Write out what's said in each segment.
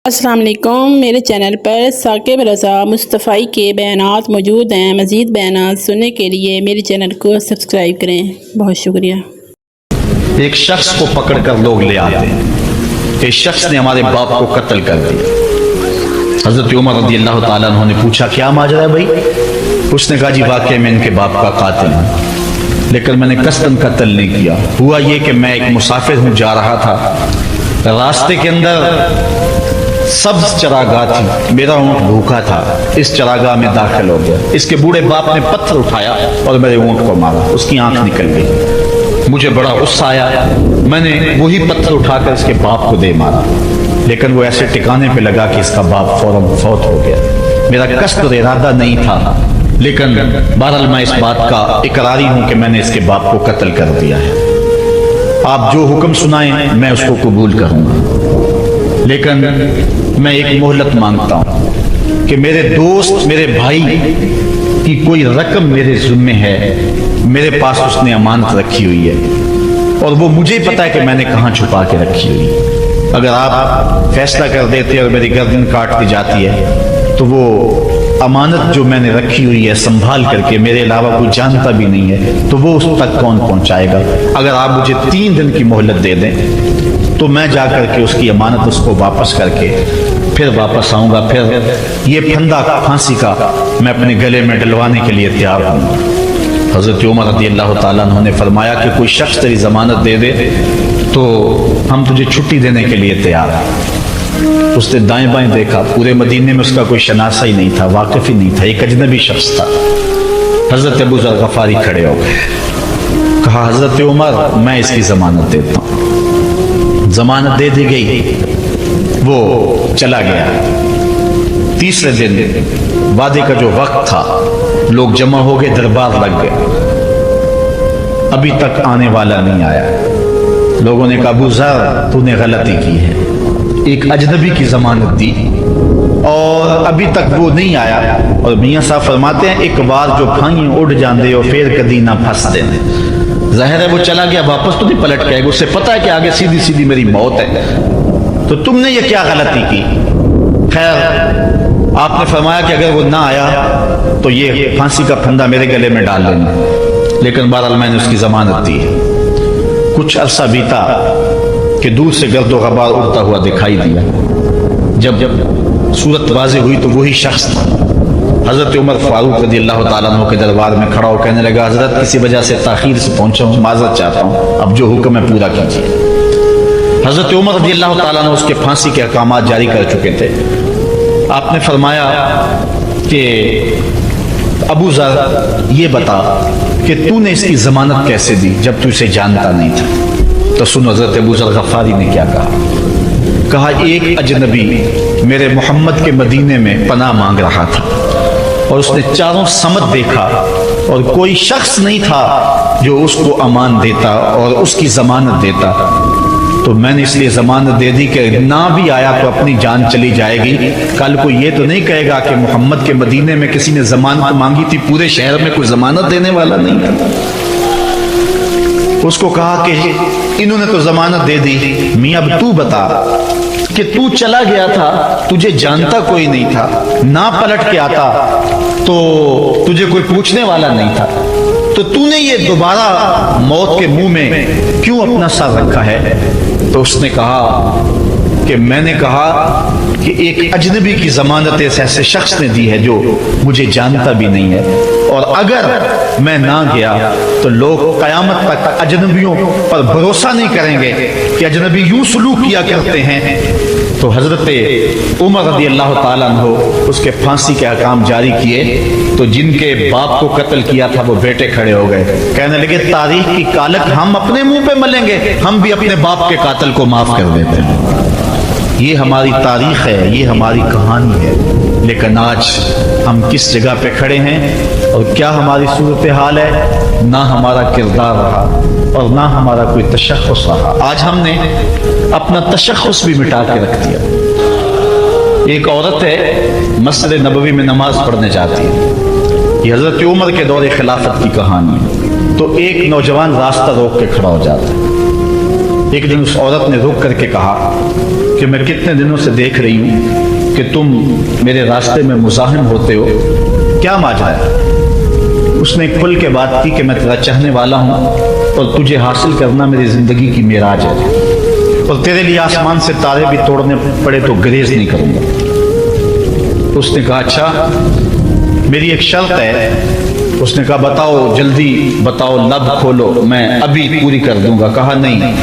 السلام علیکم، میرے چینل پر ثاقب رضا مصطفی کے بیانات موجود ہیں۔ مزید بیانات سننے کے لیے میرے چینل کو سبسکرائب کریں۔ بہت شکریہ۔ ایک شخص کو پکڑ کر لوگ لے آتے ہیں، ایک شخص نے ہمارے باپ کو قتل کر دیا۔ حضرت عمر رضی اللہ تعالیٰ عنہ نے پوچھا کیا ماجرا ہے بھائی؟ اس نے کہا جی واقعی میں ان کے باپ کا قاتل ہوں، لیکن میں نے قصداً قتل نہیں کیا۔ ہوا یہ کہ میں ایک مسافر ہوں، جا رہا تھا، راستے کے اندر سبز چراگاہ تھی، میرا اونٹ بھوکا تھا، اس چراگاہ میں داخل ہو گیا۔ اس کے بوڑھے باپ نے پتھر اٹھایا اور میرے اونٹ کو مارا، اس کی آنکھ نکل گئی۔ مجھے بڑا غصہ آیا، میں نے وہی پتھر اٹھا کر اس کے باپ کو دے مارا، لیکن وہ ایسے ٹکانے پہ لگا کہ اس کا باپ فوراً فوت ہو گیا۔ میرا قصد اور ارادہ نہیں تھا، لیکن بہرحال میں اس بات کا اقراری ہوں کہ میں نے اس کے باپ کو قتل کر دیا ہے۔ آپ جو حکم سنائیں میں اس کو قبول کروں گا، لیکن میں ایک مہلت مانگتا ہوں کہ میرے دوست، میرے بھائی کی کوئی رقم میرے ذمے ہے، میرے پاس اس نے امانت رکھی ہوئی ہے اور وہ مجھے پتا ہے کہ میں نے کہاں چھپا کے رکھی ہوئی ہے۔ اگر آپ فیصلہ کر دیتے اور میری گردن کاٹ دی جاتی ہے تو وہ امانت جو میں نے رکھی ہوئی ہے سنبھال کر کے میرے علاوہ کوئی جانتا بھی نہیں ہے تو وہ اس تک کون پہنچائے گا؟ اگر آپ مجھے 3 دن کی مہلت دے دیں تو میں جا کر کے اس کی امانت اس کو واپس کر کے پھر واپس آؤں گا، پھر یہ پھندا پھانسی کا میں اپنے گلے میں ڈلوانے کے لیے تیار ہوں۔ حضرت عمر رضی اللہ تعالیٰ عنہ نے فرمایا کہ کوئی شخص تیری ضمانت دے دے تو ہم تجھے چھٹی دینے کے لیے تیار ہیں۔ اس نے دائیں بائیں دیکھا، پورے مدینے میں اس کا کوئی شناسہ ہی نہیں تھا، واقف ہی نہیں تھا، ایک اجنبی شخص تھا۔ حضرت ابو ذر غفاری کھڑے ہو گئے، کہا حضرت عمر میں اس کی ضمانت دیتا ہوں۔ ضمانت دے دی گئی، وہ چلا گیا۔ تیسرے دن وعدے کا جو وقت تھا، لوگ جمع ہو گئے، دربار لگ گئے، ابھی تک آنے والا نہیں آیا۔ لوگوں نے کہا ابو ذر تو نے غلطی کی ہے، ایک اجنبی کی ضمانت دی اور ابھی تک وہ نہیں آیا۔ اور میاں صاحب فرماتے ہیں ایک بار جو پھائیں اڑ جاندے ہو پھر کدی نہ پھنس دینے۔ ظاہر ہے وہ چلا گیا، واپس تو نہیں پلٹ کے آئے گا، اسے پتا ہے کہ آگے سیدھی سیدھی میری موت ہے، تو تم نے یہ کیا غلطی کی؟ خیر آپ نے فرمایا کہ اگر وہ نہ آیا تو یہ پھانسی کا پھندا میرے گلے میں ڈال لینا، لیکن بہرحال میں نے اس کی ضمانت دی۔ کچھ عرصہ بیتا کہ دور سے گرد و غبار اڑتا ہوا دکھائی دیا۔ جب صورت واضح ہوئی تو وہی شخص تھا۔ حضرت عمر فاروق رضی اللہ تعالیٰ عنہ کے دربار میں کھڑا ہو کہنے لگا حضرت کسی وجہ سے تاخیر سے پہنچا ہوں، معذرت چاہتا ہوں، اب جو حکم ہے پورا کیجیے۔ حضرت عمر رضی اللہ تعالیٰ عنہ اس کے پھانسی کے احکامات جاری کر چکے تھے۔ آپ نے فرمایا کہ ابو ذر یہ بتا کہ تو نے اس کی ضمانت کیسے دی جب تو اسے جانتا نہیں تھا؟ تو سن حضرت ابو ذر غفاری نے کیا کہا ایک اجنبی میرے محمد کے مدینے میں پناہ مانگ رہا تھا اور اس نے چاروں سمت دیکھا اور کوئی شخص نہیں تھا جو اس کو امان دیتا اور اس کی ضمانت دیتا، تو میں نے اس لیے ضمانت دے دی کہ نہ بھی آیا تو اپنی جان چلی جائے گی۔ کل کو یہ تو نہیں کہے گا کہ محمد کے مدینے میں کسی نے ضمانت مانگی تھی، پورے شہر میں کوئی ضمانت دینے والا نہیں تھا۔ اس کو کہا کہ انہوں نے تو ضمانت دے دی، میاں اب تو بتا کہ تو چلا گیا تھا، تجھے جانتا کوئی نہیں تھا، نہ پلٹ کے آتا تو تجھے کوئی پوچھنے والا نہیں تھا، تو تو نے یہ دوبارہ موت کے منہ میں کیوں اپنا سر رکھا ہے؟ تو اس نے کہا کہ میں نے کہا کہ ایک اجنبی کی ضمانت ایسے شخص نے دی ہے جو مجھے جانتا بھی نہیں ہے، اور اگر میں نہ گیا تو لوگ قیامت تک اجنبیوں پر بھروسہ نہیں کریں گے کہ اجنبی یوں سلوک کیا کرتے ہیں۔ تو حضرت عمر رضی اللہ تعالیٰ عنہ اس کے پھانسی کے احکام جاری کیے، تو جن کے باپ کو قتل کیا تھا وہ بیٹے کھڑے ہو گئے، کہنے لگے تاریخ کی کالک ہم اپنے منہ پہ ملیں گے، ہم بھی اپنے باپ کے قاتل کو معاف کر دیتے ہیں۔ یہ ہماری تاریخ ہے، یہ ہماری کہانی ہے، لیکن آج ہم کس جگہ پہ کھڑے ہیں اور کیا ہماری صورتحال ہے؟ نہ ہمارا کردار رہا اور نہ ہمارا کوئی تشخص رہا۔ آج ہم نے اپنا تشخص بھی مٹا کے رکھ دیا۔ ایک عورت ہے مسجد نبوی میں نماز پڑھنے جاتی ہے، یہ حضرت عمر کے دور خلافت کی کہانی ہے۔ تو ایک نوجوان راستہ روک کے کھڑا ہو جاتا ہے۔ ایک دن اس عورت نے رک کر کے کہا کہ میں کتنے دنوں سے دیکھ رہی ہوں کہ تم میرے راستے میں مزاحم ہوتے ہو، کیا ماجرا ہے؟ اس نے کھل کے بات کی کہ میں تیرا چاہنے والا ہوں اور تجھے حاصل کرنا میری زندگی کی معراج ہے، اور تیرے لیے آسمان سے تارے بھی توڑنے پڑے تو گریز نہیں کروں گا۔ اس نے کہا اچھا، میری ایک شرط ہے۔ اس نے کہا بتاؤ، جلدی بتاؤ، لب کھولو، میں ابھی پوری کر دوں گا۔ کہا نہیں،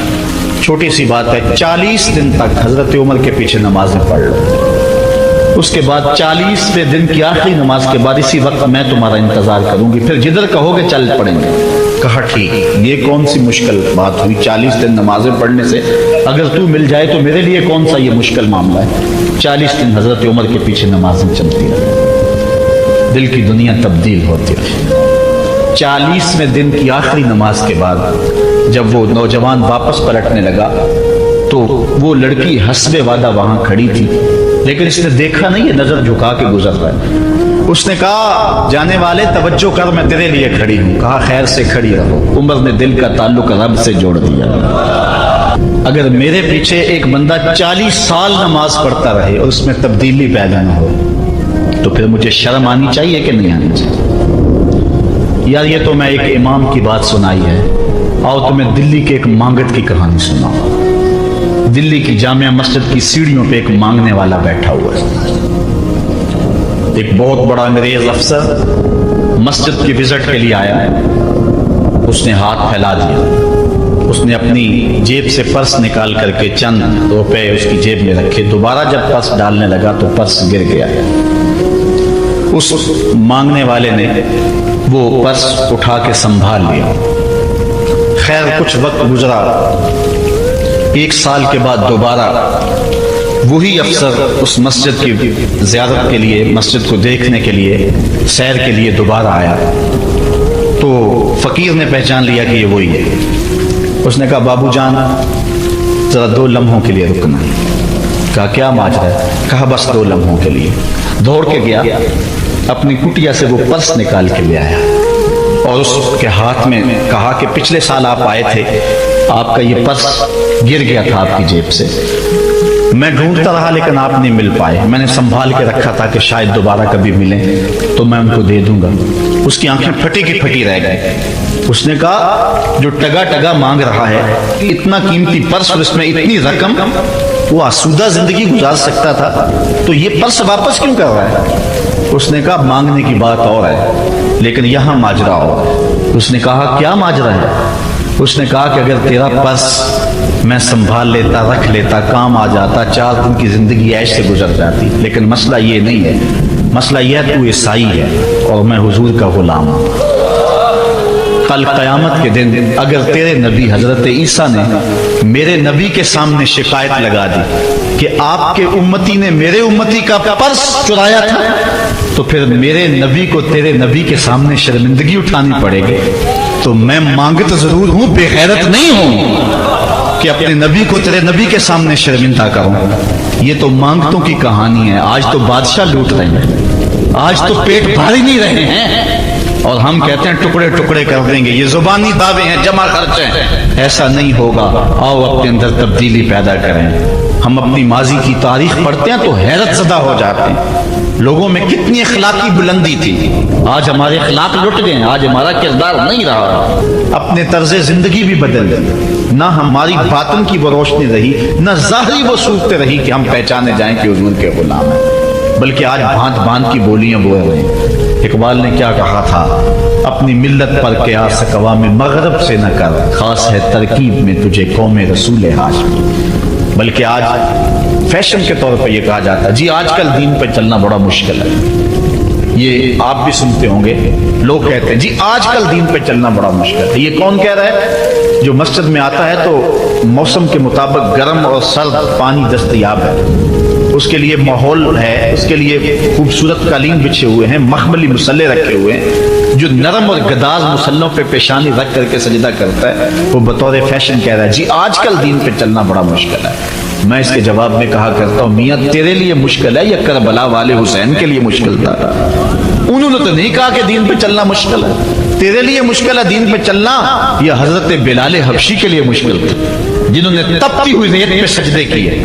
چھوٹی سی بات ہے، 40 دن تک حضرت عمر کے پیچھے نمازیں پڑھ لو، اس کے بعد 40ویں دن کی آخری نماز کے بعد اسی وقت میں تمہارا انتظار کروں گی، پھر جدھر کہو گے چل پڑیں گے۔ کہا ٹھیک، یہ کون سی مشکل بات ہوئی 40 دن نمازیں پڑھنے سے؟ اگر تو مل جائے تو میرے لیے کون سا یہ مشکل معاملہ ہے۔ 40 دن حضرت عمر کے پیچھے نمازیں چلتی رہی، دل کی دنیا تبدیل ہوتی رہی۔ 40ویں دن کی آخری نماز کے بعد جب وہ نوجوان واپس پلٹنے لگا تو وہ لڑکی حسب وعدہ وہاں کھڑی تھی، لیکن اس نے دیکھا نہیں، یہ نظر جھکا کے گزر رہا ہے۔ اس نے کہا جانے والے توجہ کر، میں تیرے لیے کھڑی ہوں۔ کہا خیر سے کھڑی رہو۔ عمر نے دل کا تعلق رب سے جوڑ دیا۔ اگر میرے پیچھے ایک بندہ 40 سال نماز پڑھتا رہے اور اس میں تبدیلی پیدا نہ ہو تو پھر مجھے شرم آنی چاہیے کہ نہیں آنی چاہیے؟ یار یہ تو میں ایک امام کی بات سنائی ہے، آؤ تمہیں دلی کے ایک مانگت کی کہانی سناؤں۔ دلی کی جامعہ مسجد کی سیڑھیوں پہ ایک مانگنے والا بیٹھا ہوا ہے۔ ایک بہت بڑا انگریز افسر مسجد کی وزٹ کے لیے آیا ہے۔ اس نے ہاتھ پھیلا دیا، اس نے اپنی جیب سے پرس نکال کر کے چند روپے اس کی جیب میں رکھے۔ دوبارہ جب پرس ڈالنے لگا تو پرس گر گیا۔ اس مانگنے والے نے وہ پرس اٹھا کے سنبھال لیا۔ خیر کچھ وقت گزرا، 1 سال کے بعد دوبارہ وہی افسر اس مسجد کی زیارت کے لیے، مسجد کو دیکھنے کے لیے، سیر کے لیے دوبارہ آیا تو فقیر نے پہچان لیا کہ یہ وہی ہے۔ اس نے کہا بابو جان ذرا 2 لمحوں کے لیے رکنا ہے۔ کہا کیا ماجرا ہے؟ کہا بس 2 لمحوں کے لیے۔ دوڑ کے گیا، اپنی کٹیا سے وہ پرس نکال کے لے آیا اور اس کے ہاتھ میں کہا کہ پچھلے سال آپ آئے تھے، آپ کا یہ پرس گر گیا تھا آپ کی جیب سے، میں ڈھونڈتا رہا لیکن آپ نہیں مل پائے، میں نے سنبھال کے رکھا تھا کہ شاید دوبارہ کبھی ملیں تو میں ان کو دے دوں گا۔ اس کی آنکھیں پھٹی کی پھٹی رہ گئے۔ اس نے کہا جو ٹگا ٹگا مانگ رہا ہے، اتنا قیمتی پرس اور اس میں اتنی رقم، وہ آسودہ زندگی گزار سکتا تھا تو یہ پرس واپس کیوں کر رہا ہے؟ اس نے کہا مانگنے کی بات اور ہے لیکن یہاں ماجرا اور ہے۔ اس نے کہا کیا ماجرا ہے؟ اس نے کہا کہ اگر تیرا پرس میں سنبھال لیتا، رکھ لیتا، کام آ جاتا، 4 دن کی زندگی عیش سے گزر جاتی، لیکن مسئلہ یہ نہیں ہے، مسئلہ یہ ہے تو عیسائی ہے اور میں حضور کا غلام ہوں۔ کل قیامت کے دن اگر تیرے نبی حضرت عیسیٰ نے میرے نبی کے سامنے شکایت لگا دی کہ آپ کے امتی نے میرے امتی کا پرس چرایا تھا، تو پھر میرے نبی کو تیرے نبی کے سامنے شرمندگی اٹھانی پڑے گی۔ تو میں مانگت ضرور ہوں، بے غیرت نہیں ہوں کہ اپنے نبی کو تیرے نبی کے سامنے شرمندہ کروں۔ یہ تو مانگتوں کی کہانی ہے۔ آج تو بادشاہ لوٹ رہے ہیں، آج تو پیٹ بھاری نہیں رہے ہیں اور ہم کہتے ہیں ٹکڑے ٹکڑے کر دیں گے، یہ زبانی دعوے ہیں، جمع خرچ ہیں۔ ایسا نہیں ہوگا۔ آؤ اپنے اندر تبدیلی پیدا کریں۔ ہم اپنی ماضی کی تاریخ پڑھتے ہیں تو حیرت زدہ ہو جاتے ہیں، لوگوں میں کتنی اخلاقی بلندی تھی، آج ہمارے اخلاق لٹ گئے ہیں، آج ہمارا کردار نہیں رہا، اپنے طرز زندگی بھی بدل گئی، نہ ہماری باطن کی وہ روشنی رہی، نہ ظاہری وہ صورتیں رہی کہ ہم پہچانے جائیں کہ حضور کے غلام ہیں، بلکہ آج بھانت بھانت کی بولیاں بول رہے ہیں۔ اقبال نے کیا کہا تھا؟ اپنی ملت پر قیاس اقوام مغرب سے نہ کر، خاص ہے ترکیب میں تجھے قوم رسول ہاشمی۔ بلکہ آج فیشن کے طور پہ یہ کہا جاتا ہے جی آج کل دین پہ چلنا بڑا مشکل ہے، یہ آپ بھی سنتے ہوں گے، لوگ کہتے ہیں جی آج کل دین پہ چلنا بڑا مشکل ہے۔ یہ کون کہہ رہا ہے؟ جو مسجد میں آتا ہے تو موسم کے مطابق گرم اور سرد پانی دستیاب ہے، اس کے لیے ماحول ہے، اس کے لیے خوبصورت قالین بچھے ہوئے ہیں، مخملی مصلے رکھے ہوئے ہیں، جو نرم اور گداز مصلوں پہ پیشانی رکھ کر کے سجدہ کرتا ہے، وہ بطور فیشن کہہ رہا ہے جی آج کل دین پہ چلنا بڑا مشکل ہے۔ میں اس کے جواب میں کہا کرتا ہوں میاں تیرے لیے مشکل ہے یا کربلا والے حسین کے لیے مشکل تھا؟ انہوں نے تو نہیں کہا کہ دین پہ چلنا مشکل ہے، تیرے لیے مشکل ہے دین پہ چلنا یا حضرت بلال حبشی کے لیے مشکل تھا، جنہوں نے تپتی ہوئی ریت پہ سجدے کیے،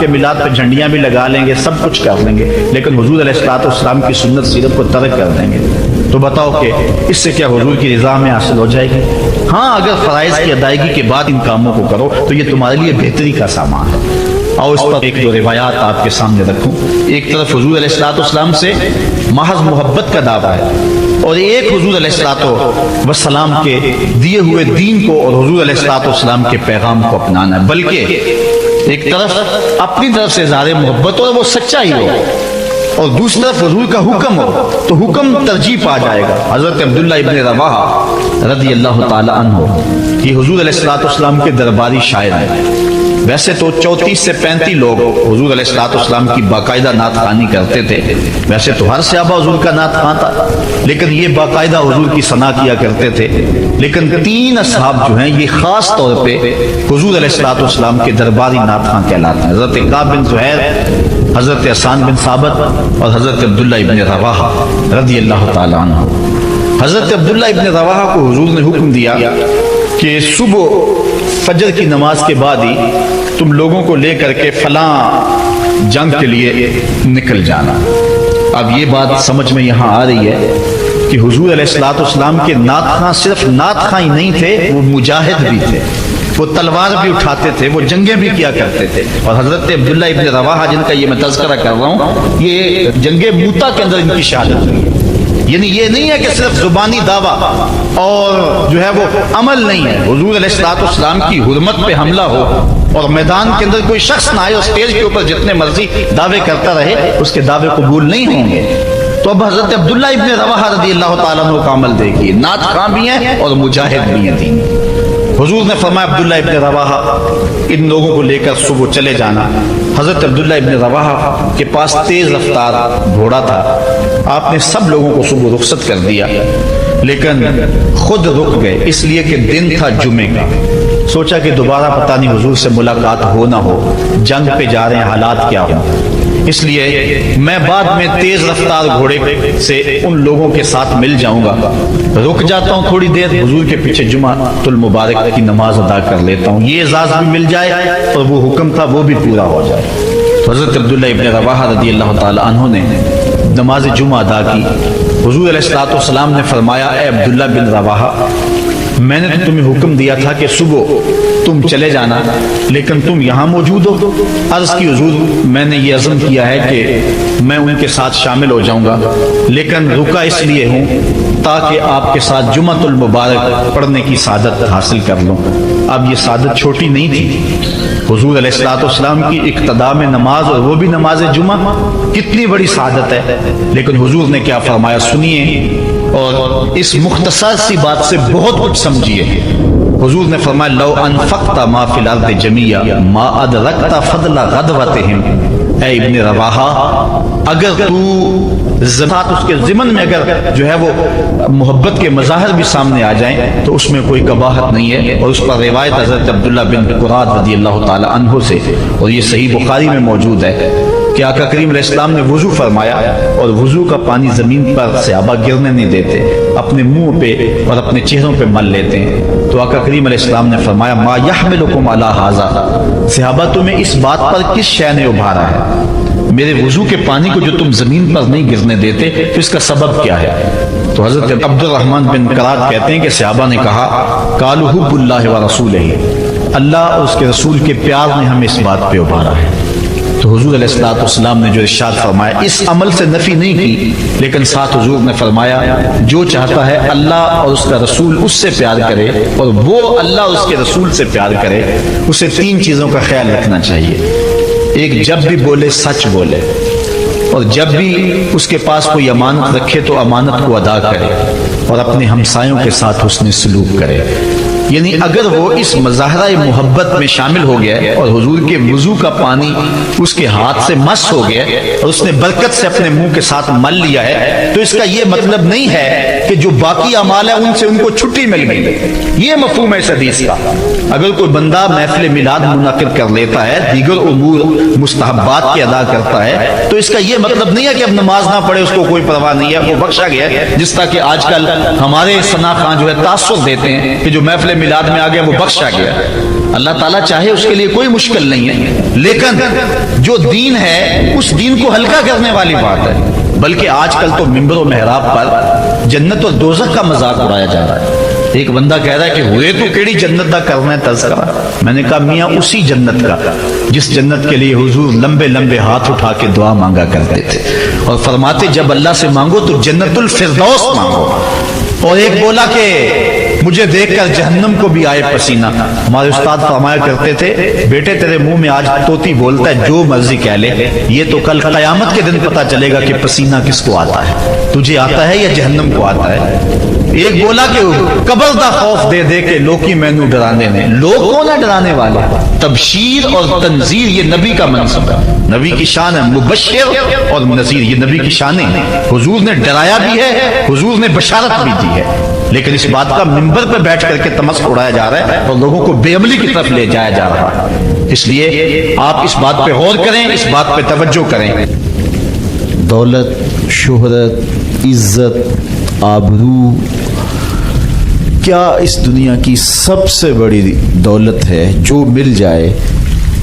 کے میلاد پہ جھنڈیاں بھی لگا لیں گے، سب کچھ کر لیں گے، لیکن حضور علیہ الصلوۃ والسلام کی سنت سیرت کو ترک کر دیں گے، تو بتاؤ کہ اس سے کیا حضور کی رضا میں حاصل ہو جائے گی؟ ہاں، اگر فرائض کی ادائیگی کے بعد ان کاموں کو کرو تو یہ تمہارے لیے بہتری کا سامان ہے۔ اور اس پر ایک دو روایات آپ کے سامنے رکھوں۔ ایک طرف حضور علیہ الصلوۃ والسلام سے محض محبت کا دعویٰ ہے، اور ایک حضور علیہ الصلوۃ والسلام کے دیے ہوئے دین کو اور حضور علیہ الصلوۃ والسلام کے پیغام کو اپنانا ہے، بلکہ ایک طرف اپنی طرف سے اظہار محبت اور وہ سچائی ہو، اور دوسری طرف حضور کا حکم ہو تو حکم ترجیح پا جائے گا۔ حضرت عبداللہ ابن رواحہ رضی اللہ تعالی عنہ یہ حضور علیہ الصلوۃ والسلام کے درباری شاعر ہیں۔ ویسے تو 34 سے 35 لوگ حضور علیہ الصلوۃ والسلام کی باقاعدہ نعت خوانی کرتے تھے، ویسے تو ہر صحابہ حضور کا نعت خواں تھا، لیکن یہ باقاعدہ حضور کی ثنا کیا کرتے تھے۔ لیکن 3 اصحاب جو ہیں یہ خاص طور پہ حضور علیہ الصلوۃ والسلام کے درباری نعت خواں کہلاتے ہیں، حضرت کعب بن زہیر، حضرت حسان بن ثابت اور حضرت عبداللہ ابن رواحہ رضی اللہ تعالی عنہ۔ حضرت عبداللہ ابن رواحہ کو حضور نے حکم دیا کہ صبح فجر کی نماز کے بعد ہی تم لوگوں کو لے کر کے فلاں جنگ کے لیے نکل جانا۔ اب یہ بات سمجھ میں یہاں آ رہی ہے کہ حضور علیہ الصلوۃ والسلام کے نعت خواں صرف نعت خواں ہی نہیں تھے، وہ مجاہد بھی تھے، وہ تلوار بھی اٹھاتے تھے، وہ جنگیں بھی کیا کرتے تھے۔ اور حضرت عبداللہ ابن رواحہ جن کا یہ میں تذکرہ کر رہا ہوں، یہ جنگ موتا کے اندر ان کی شہادت ہوئی ہے۔ یعنی یہ نہیں ہے کہ صرف زبانی دعویٰ اور جو ہے وہ عمل نہیں ہے، حضور علیہ الصلوۃ والسلام کی حرمت پہ حملہ ہو اور میدان کے اندر کوئی شخص نہ آئے اور اسٹیج کے اوپر جتنے مرضی دعوے کرتا رہے، اس کے دعوے قبول نہیں ہوں گے۔ تو اب حضرت عبداللہ ابن رواحہ رضی اللہ تعالیٰ عنہ کا عمل دیکھیے، نعت خواں بھی ہیں اور مجاہد بھی ہیں دین۔ حضور نے فرمایا عبداللہ ابن رواحہ ان لوگوں کو لے کر صبح چلے جانا۔ حضرت عبداللہ ابن رواحہ کے پاس تیز رفتار گھوڑا تھا، آپ نے سب لوگوں کو صبح رخصت کر دیا، لیکن خود رک گئے، اس لیے کہ دن تھا جمعے کا۔ سوچا کہ دوبارہ پتہ نہیں حضور سے ملاقات ہو نہ ہو، جنگ پہ جا رہے ہیں، حالات کیا ہوں، اس لیے میں بعد میں تیز رفتار گھوڑے سے ان لوگوں کے ساتھ مل جاؤں گا، رک جاتا ہوں تھوڑی دیر، حضور کے پیچھے جمعہ المبارک کی نماز ادا کر لیتا ہوں، یہ اعزاز بھی مل جائے اور وہ حکم تھا وہ بھی پورا ہو جائے۔ تو حضرت عبداللہ ابن رواحہ رضی اللہ تعالی عنہ نے نماز جمعہ ادا کی۔ حضور علیہ الصلوۃ والسلام نے فرمایا، اے عبداللہ بن رواحہ، میں نے تو تمہیں حکم دیا تھا کہ صبح تم چلے جانا، لیکن تم یہاں موجود ہو۔ عرض کی حضور میں نے یہ عزم کیا ہے کہ میں ان کے ساتھ شامل ہو جاؤں گا، لیکن رکا اس لیے ہوں تاکہ آپ کے ساتھ جمعۃ المبارک پڑھنے کی سعادت حاصل کر لوں۔ اب یہ سعادت چھوٹی نہیں تھی، حضور علیہ الصلوۃ والسلام کی اقتداء میں نماز، اور وہ بھی نماز جمعہ، کتنی بڑی سعادت ہے۔ لیکن حضور نے کیا فرمایا سنیے، اور اس مختصر سی بات سے بہت کچھ سمجھیے۔ حضور نے فرمایا لو انفقت ما فی الارض جمیعا ما ادرکت فضل غدوتہم، اے ابن رواحہ، اگر تو زکات اس کے ضمن میں اگر جو ہے وہ محبت کے مظاہر بھی سامنے آ جائیں تو اس میں کوئی قباحت نہیں ہے۔ اور اس پر روایت حضرت عبداللہ بن قراد رضی اللہ تعالی عنہ سے، اور یہ صحیح بخاری میں موجود ہے کہ آقا کریم علیہ السلام نے وضو فرمایا، اور وضو کا پانی زمین پر صحابہ گرنے نہیں دیتے، اپنے منہ پہ اور اپنے چہروں پہ مل لیتے ہیں۔ تو آقا کریم علیہ السلام نے فرمایا ما یحملکم علی ھذا، صحابہ تمہیں اس بات پر کس شے نے ابھارا ہے؟ میرے وضو کے پانی کو جو تم زمین پر نہیں گرنے دیتے، تو اس کا سبب کیا ہے؟ تو حضرت عبد الرحمن بن قراد کہتے ہیں کہ صحابہ نے کہا قالوا حب اللہ ورسولہ، اللہ اور اس کے رسول کے پیار نے ہمیں اس بات پہ ابھارا ہے۔ تو حضور علیہ الصلوۃ والسلام نے جو ارشاد فرمایا، اس عمل سے نفی نہیں کی، لیکن ساتھ حضور نے فرمایا جو چاہتا ہے اللہ اور اس کا رسول اس سے پیار کرے، اور وہ اللہ اور اس کے رسول سے پیار کرے، اسے 3 چیزوں کا خیال رکھنا چاہیے۔ ایک، جب بھی بولے سچ بولے، اور جب بھی اس کے پاس کوئی امانت رکھے تو امانت کو ادا کرے، اور اپنے ہمسایوں کے ساتھ حسن سلوک کرے۔ یعنی اگر وہ اس مظاہرہ محبت میں شامل ہو گیا اور حضور کے وضو کا پانی اس کے ہاتھ سے مس ہو گیا اور اس نے برکت سے اپنے منہ کے ساتھ مل لیا ہے، تو اس کا یہ مطلب نہیں ہے کہ جو باقی اعمال ہیں ان سے ان کو چھٹی مل گئی۔ یہ مفہوم ہے اس حدیث کا۔ اگر کوئی بندہ محفل میلاد منعقد کر لیتا ہے، دیگر امور مستحبات کے ادا کرتا ہے، تو اس کا یہ مطلب نہیں ہے کہ اب نماز نہ پڑھے اس کو کوئی پرواہ نہیں ہے، وہ بخشا گیا، جس طرح کہ آج کل ہمارے ثنا خان جو ہے تاثر دیتے ہیں کہ جو محفل میلاد میں آ گیا وہ بخشا گیا۔ اللہ تعالیٰ چاہے اس کے لیے کوئی مشکل نہیں ہے، لیکن جو دین ہے اس دین کو ہلکا کرنے والی بات ہے۔ بلکہ آج کل تو ممبر و محراب پر جنت اور دوزخ کا مذاق اڑایا جا رہا ہے۔ ایک بندہ کہہ رہا ہے کہ ہوئے تو کیڑی جنت دا کرنا ہے تذکرہ۔ میں نے کہا میاں اسی جنت کا جس جنت کے لیے حضور لمبے لمبے ہاتھ اٹھا کے دعا مانگا کرتے تھے اور فرماتے جب اللہ سے مانگو تو جنت الفردوس مانگو۔ اور ایک بولا کہ مجھے دیکھ کر جہنم کو بھی آئے پسینہ۔ ہمارے استاد فرمایا کرتے تھے بیٹے تیرے منہ میں آج طوطی بولتا ہے جو مرضی کہہ لے، یہ تو کل قیامت کے دن پتا چلے گا کہ پسینہ کس کو آتا ہے، تجھے آتا ہے یا جہنم کو آتا ہے۔ ایک بولا کہ قبر دا خوف دے دے کے لوکی مینو ڈرانے نے، لوگ کون ہے ڈرانے والے؟ تبشیر اور تنذیر یہ نبی کا منصب ہے، نبی کی شان ہے، مبشر اور نذیر یہ نبی کی شانیں ہیں۔ حضور نے ڈرایا بھی ہے، حضور نے بشارت بھی دی ہے، لیکن اس بات کا ممبر پہ بیٹھ کر کے تمسخ اڑایا جا رہا ہے اور لوگوں کو بے عملی کی طرف لے جایا جا رہا ہے۔ اس لیے آپ اس بات پہ غور کریں، اس بات پہ توجہ کریں۔ دولت، شہرت، عزت، آبرو کیا اس دنیا کی سب سے بڑی دولت ہے؟ جو مل جائے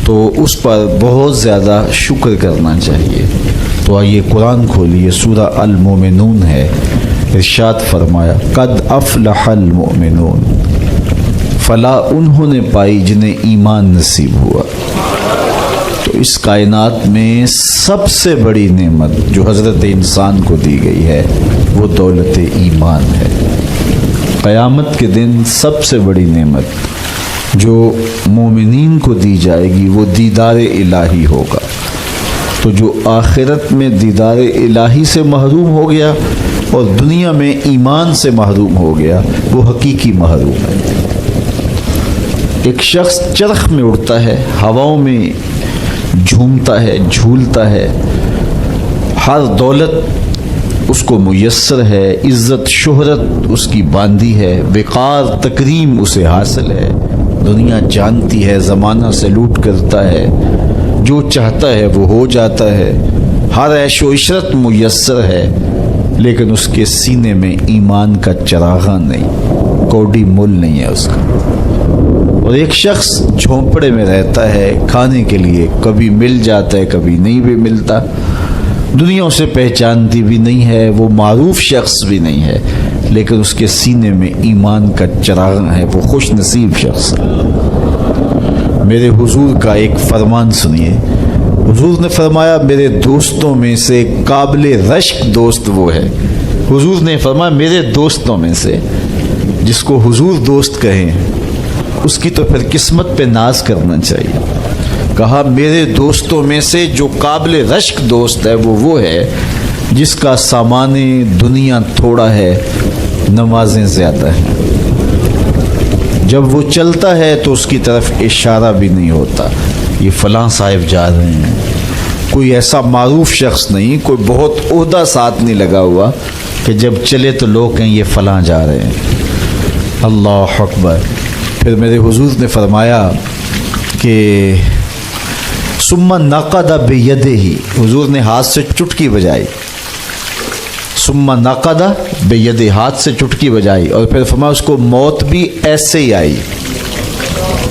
تو اس پر بہت زیادہ شکر کرنا چاہیے۔ تو آئیے قرآن کھولیے، سورہ المومنون ہے، ارشاد فرمایا قد افلح المؤمنون، فلاح انہوں نے پائی جنہیں ایمان نصیب ہوا۔ تو اس کائنات میں سب سے بڑی نعمت جو حضرت انسان کو دی گئی ہے وہ دولت ایمان ہے۔ قیامت کے دن سب سے بڑی نعمت جو مومنین کو دی جائے گی وہ دیدار الہی ہوگا۔ تو جو آخرت میں دیدار الہی سے محروم ہو گیا اور دنیا میں ایمان سے محروم ہو گیا وہ حقیقی محروم ہے۔ ایک شخص چرخ میں اڑتا ہے، ہواؤں میں جھومتا ہے، جھولتا ہے، ہر دولت اس کو میسر ہے، عزت شہرت اس کی باندھی ہے، وقار تکریم اسے حاصل ہے، دنیا جانتی ہے، زمانہ سلوٹ کرتا ہے، جو چاہتا ہے وہ ہو جاتا ہے، ہر عیش و عشرت میسر ہے، لیکن اس کے سینے میں ایمان کا چراغاں نہیں، کوڈی مول نہیں ہے اس کا۔ اور ایک شخص جھونپڑے میں رہتا ہے، کھانے کے لیے کبھی مل جاتا ہے کبھی نہیں بھی ملتا، دنیا اسے پہچانتی بھی نہیں ہے، وہ معروف شخص بھی نہیں ہے، لیکن اس کے سینے میں ایمان کا چراغاں ہے، وہ خوش نصیب شخص ہے۔ میرے حضور کا ایک فرمان سنیے، حضور نے فرمایا میرے دوستوں میں سے قابل رشک دوست وہ ہے۔ حضور نے فرمایا میرے دوستوں میں سے، جس کو حضور دوست کہیں اس کی تو پھر قسمت پہ ناز کرنا چاہیے۔ کہا میرے دوستوں میں سے جو قابل رشک دوست ہے وہ ہے جس کا سامان دنیا تھوڑا ہے، نمازیں زیادہ ہیں، جب وہ چلتا ہے تو اس کی طرف اشارہ بھی نہیں ہوتا، یہ فلاں صاحب جا رہے ہیں، کوئی ایسا معروف شخص نہیں، کوئی بہت عہدہ ساتھ نہیں لگا ہوا کہ جب چلے تو لوگ کہیں یہ فلاں جا رہے ہیں۔ اللہ اکبر۔ پھر میرے حضور نے فرمایا کہ ثم نقد بیدہ، حضور نے ہاتھ سے چٹکی بجائی، ثم نقد بیدہ، ہاتھ سے چٹکی بجائی، اور پھر فرمایا اس کو موت بھی ایسے ہی آئی،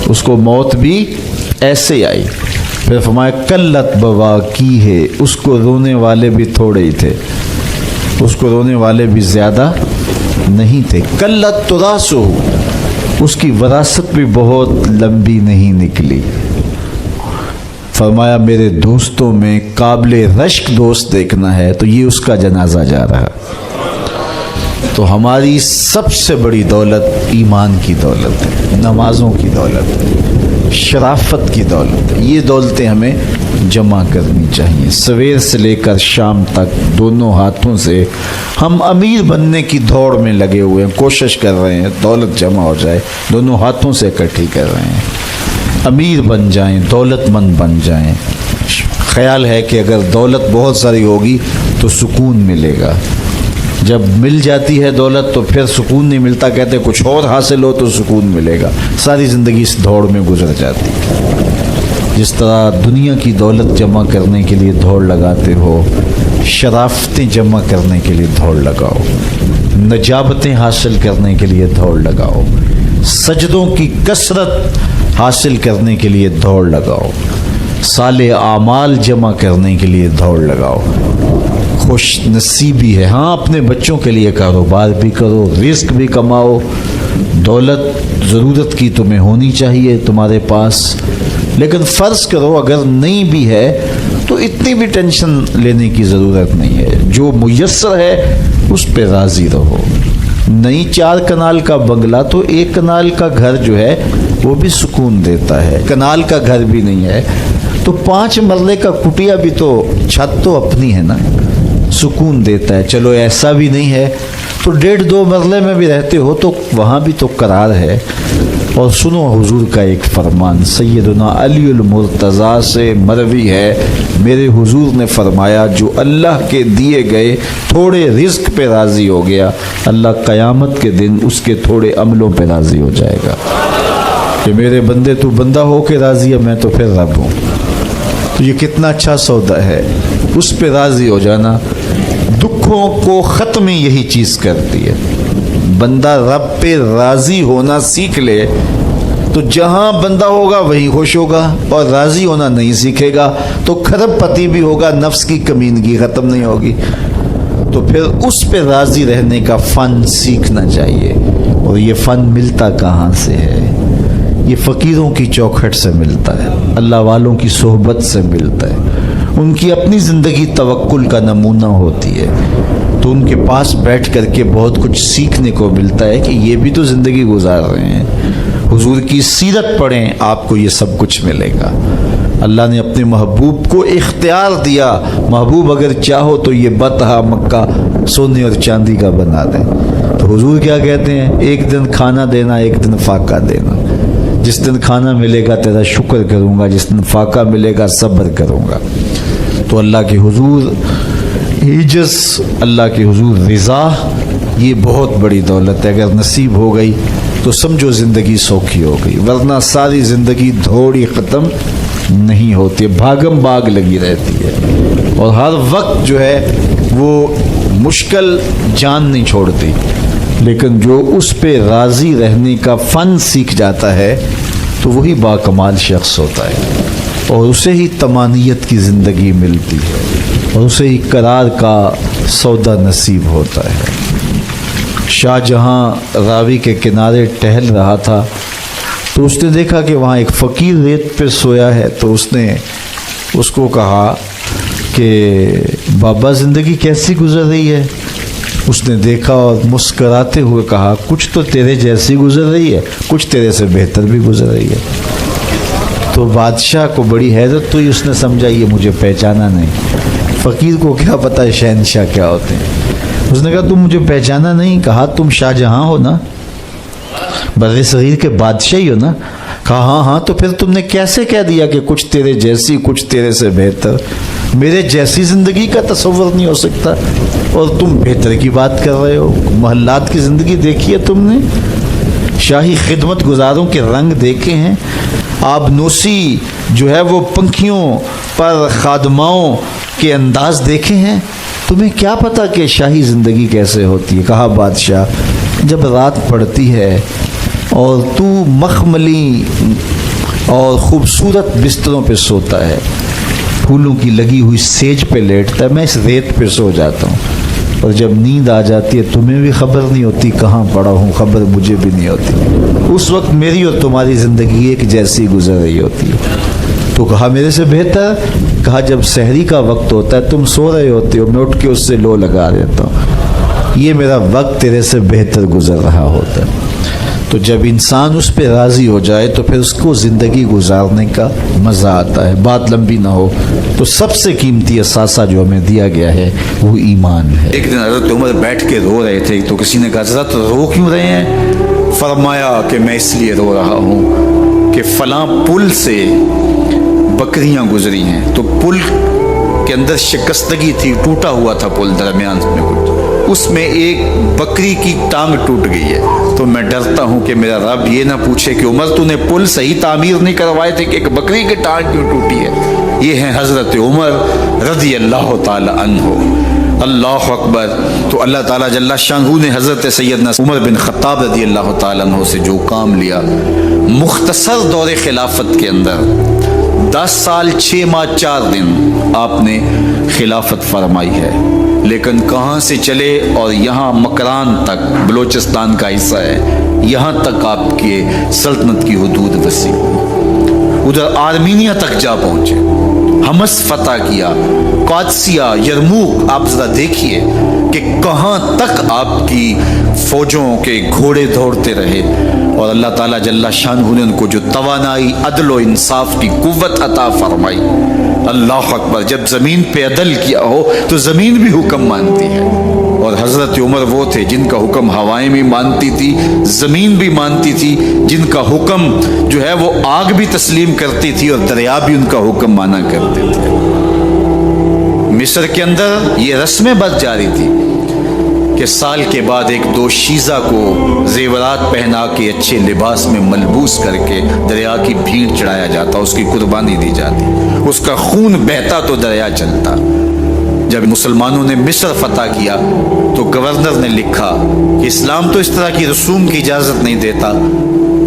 اس کو موت بھی ایسے ہی آئی۔ پھر فرمایا قلت بواکی ہے، اس کو رونے والے بھی تھوڑے ہی تھے، اس کو رونے والے بھی زیادہ نہیں تھے۔ قلت تراثہ، اس کی وراثت بھی بہت لمبی نہیں نکلی۔ فرمایا میرے دوستوں میں قابل رشک دوست دیکھنا ہے تو یہ اس کا جنازہ جا رہا۔ تو ہماری سب سے بڑی دولت ایمان کی دولت ہے، نمازوں کی دولت ہے، شرافت کی دولت ہے۔ یہ دولتیں ہمیں جمع کرنی چاہیے، سویر سے لے کر شام تک دونوں ہاتھوں سے ہم امیر بننے کی دوڑ میں لگے ہوئے ہیں، کوشش کر رہے ہیں دولت جمع ہو جائے، دونوں ہاتھوں سے اکٹھی کر رہے ہیں، امیر بن جائیں، دولت مند بن جائیں۔ خیال ہے کہ اگر دولت بہت ساری ہوگی تو سکون ملے گا، جب مل جاتی ہے دولت تو پھر سکون نہیں ملتا، کہتے کچھ اور حاصل ہو تو سکون ملے گا، ساری زندگی اس دوڑ میں گزر جاتی۔ جس طرح دنیا کی دولت جمع کرنے کے لیے دوڑ لگاتے ہو، شرافتیں جمع کرنے کے لیے دوڑ لگاؤ، نجابتیں حاصل کرنے کے لیے دوڑ لگاؤ، سجدوں کی کثرت حاصل کرنے کے لیے دوڑ لگاؤ، صالح اعمال جمع کرنے کے لیے دوڑ لگاؤ۔ خوش نصیبی ہے، ہاں اپنے بچوں کے لیے کاروبار بھی کرو، رزق بھی کماؤ، دولت ضرورت کی تمہیں ہونی چاہیے تمہارے پاس، لیکن فرض کرو اگر نہیں بھی ہے تو اتنی بھی ٹینشن لینے کی ضرورت نہیں ہے، جو میسر ہے اس پہ راضی رہو۔ نہیں 4 کنال کا بنگلہ تو 1 کنال کا گھر جو ہے وہ بھی سکون دیتا ہے، کنال کا گھر بھی نہیں ہے تو 5 مرلے کا کٹیا بھی تو چھت تو اپنی ہے نا، سکون دیتا ہے۔ چلو ایسا بھی نہیں ہے تو 1.5-2 مرلے میں بھی رہتے ہو تو وہاں بھی تو قرار ہے۔ اور سنو حضور کا ایک فرمان، سیدنا علی المرتضیٰ سے مروی ہے، میرے حضور نے فرمایا جو اللہ کے دیے گئے تھوڑے رزق پہ راضی ہو گیا، اللہ قیامت کے دن اس کے تھوڑے عملوں پہ راضی ہو جائے گا کہ میرے بندے تو بندہ ہو کے راضی ہے، میں تو پھر رب ہوں۔ تو یہ کتنا اچھا سودا ہے، اس پہ راضی ہو جانا دکھوں کو ختم یہی چیز کرتی ہے۔ بندہ رب پہ راضی ہونا سیکھ لے تو جہاں بندہ ہوگا وہیں خوش ہوگا، اور راضی ہونا نہیں سیکھے گا تو کھرب پتی بھی ہوگا، نفس کی کمینگی ختم نہیں ہوگی۔ تو پھر اس پہ راضی رہنے کا فن سیکھنا چاہیے، اور یہ فن ملتا کہاں سے ہے؟ یہ فقیروں کی چوکھٹ سے ملتا ہے، اللہ والوں کی صحبت سے ملتا ہے، ان کی اپنی زندگی توکل کا نمونہ ہوتی ہے، تو ان کے پاس بیٹھ کر کے بہت کچھ سیکھنے کو ملتا ہے کہ یہ بھی تو زندگی گزار رہے ہیں۔ حضور کی سیرت پڑھیں، آپ کو یہ سب کچھ ملے گا۔ اللہ نے اپنے محبوب کو اختیار دیا، محبوب اگر چاہو تو یہ بطحہ مکہ سونے اور چاندی کا بنا دیں۔ تو حضور کیا کہتے ہیں؟ ایک دن کھانا دینا، ایک دن فاقہ دینا۔ جس دن کھانا ملے گا تیرا شکر کروں گا، جس دن فاقہ ملے گا صبر کروں گا۔ تو اللہ کے حضور عجز، اللہ کے حضور رضا، یہ بہت بڑی دولت ہے۔ اگر نصیب ہو گئی تو سمجھو زندگی سوکھی ہو گئی، ورنہ ساری زندگی دھوڑی ختم نہیں ہوتی، بھاگم بھاگ لگی رہتی ہے، اور ہر وقت جو ہے وہ مشکل جان نہیں چھوڑتی۔ لیکن جو اس پہ راضی رہنے کا فن سیکھ جاتا ہے تو وہی باکمال شخص ہوتا ہے، اور اسے ہی طمانیت کی زندگی ملتی ہے، اور اسے ہی قرار کا سودا نصیب ہوتا ہے۔ شاہ جہاں راوی کے کنارے ٹہل رہا تھا تو اس نے دیکھا کہ وہاں ایک فقیر ریت پہ سویا ہے، تو اس نے اس کو کہا کہ بابا زندگی کیسی گزر رہی ہے؟ اس نے دیکھا اور مسکراتے ہوئے کہا کچھ تو تیرے جیسی گزر رہی ہے، کچھ تیرے سے بہتر بھی گزر رہی ہے۔ تو بادشاہ کو بڑی حیرت ہوئی، اس نے سمجھا یہ مجھے پہچانا نہیں۔ فقیر کو کیا پتہ شہنشاہ کیا ہوتے ہیں۔ اس نے کہا تم مجھے پہچانا نہیں؟ کہا تم شاہ جہاں ہو نا، بر صغیر کے بادشاہ ہی ہو نا؟ کہا ہاں ہاں، تو پھر تم نے کیسے کہہ دیا کہ کچھ تیرے جیسی کچھ تیرے سے بہتر؟ میرے جیسی زندگی کا تصور نہیں ہو سکتا، اور تم بہتر کی بات کر رہے ہو۔ محلات کی زندگی دیکھی ہے تم نے؟ شاہی خدمت گزاروں کے رنگ دیکھے ہیں؟ آبنوسی جو ہے وہ پنکھیوں پر خادماؤں کے انداز دیکھے ہیں؟ تمہیں کیا پتہ کہ شاہی زندگی کیسے ہوتی ہے؟ کہا بادشاہ جب رات پڑتی ہے اور تو مخملی اور خوبصورت بستروں پہ سوتا ہے، پھولوں کی لگی ہوئی سیج پہ لیٹتا ہے، میں اس ریت پہ سو جاتا ہوں، اور جب نیند آ جاتی ہے تمہیں بھی خبر نہیں ہوتی کہاں پڑا ہوں، خبر مجھے بھی نہیں ہوتی۔ اس وقت میری اور تمہاری زندگی ایک جیسی گزر رہی ہوتی ہے۔ تو کہا میرے سے بہتر؟ کہا جب سحری کا وقت ہوتا ہے تم سو رہے ہوتے ہو، میں اٹھ کے اس سے لو لگا دیتا ہوں، یہ میرا وقت تیرے سے بہتر گزر رہا ہوتا ہے۔ تو جب انسان اس پہ راضی ہو جائے تو پھر اس کو زندگی گزارنے کا مزہ آتا ہے۔ بات لمبی نہ ہو تو سب سے قیمتی اثاثہ جو ہمیں دیا گیا ہے وہ ایمان ہے۔ ایک دن حضرت عمر بیٹھ کے رو رہے تھے تو کسی نے کہا حضرت رو کیوں رہے ہیں؟ فرمایا کہ میں اس لیے رو رہا ہوں کہ فلاں پل سے بکریاں گزری ہیں، تو پل کے اندر شکستگی تھی، ٹوٹا ہوا تھا پل درمیان میں کچھ، اس میں ایک بکری کی ٹانگ ٹوٹ گئی ہے، تو میں ڈرتا ہوں کہ میرا رب یہ نہ پوچھے کہ عمر تو نے پل صحیح تعمیر نہیں کروائے تھے کہ ایک بکری کی ٹانگ کیوں ٹوٹی ہے۔ یہ ہیں حضرت عمر رضی اللہ تعالی عنہ۔ اللہ اکبر. تو اللہ تعالیٰ جل شانہ نے حضرت سیدنا عمر بن خطاب رضی اللہ تعالیٰ عنہ سے جو کام لیا، مختصر دور خلافت کے اندر 10 سال 6 ماہ 4 دن آپ نے خلافت فرمائی ہے، لیکن کہاں سے چلے اور یہاں مکران تک، بلوچستان کا حصہ ہے، یہاں تک آپ کے سلطنت کی حدود وسیع ہوئی. ادھر آرمینیا تک جا پہنچے، حمص فتح کیا، قادسیہ، یرموک. آپ ذرا دیکھیے کہ کہاں تک آپ کی فوجوں کے گھوڑے دوڑتے رہے، اور اللہ تعالیٰ جل شانہ نے ان کو جو توانائی، عدل و انصاف کی قوت عطا فرمائی. اللہ اکبر. جب زمین پہ عدل کیا ہو تو زمین بھی حکم مانتی ہے، اور حضرت عمر وہ تھے جن کا حکم ہوائیں بھی مانتی تھی، زمین بھی مانتی تھی، جن کا حکم جو ہے وہ آگ بھی تسلیم کرتی تھی اور دریا بھی ان کا حکم مانا کرتے تھے. مصر کے اندر یہ رسمیں بس جاری تھی کہ سال کے بعد ایک دوشیزہ کو زیورات پہنا کے اچھے لباس میں ملبوس کر کے دریا کی بھیڑ چڑھایا جاتا، اس کی قربانی دی جاتی، اس کا خون بہتا تو دریا چلتا. جب مسلمانوں نے مصر فتح کیا تو گورنر نے لکھا کہ اسلام تو اس طرح کی رسوم کی اجازت نہیں دیتا،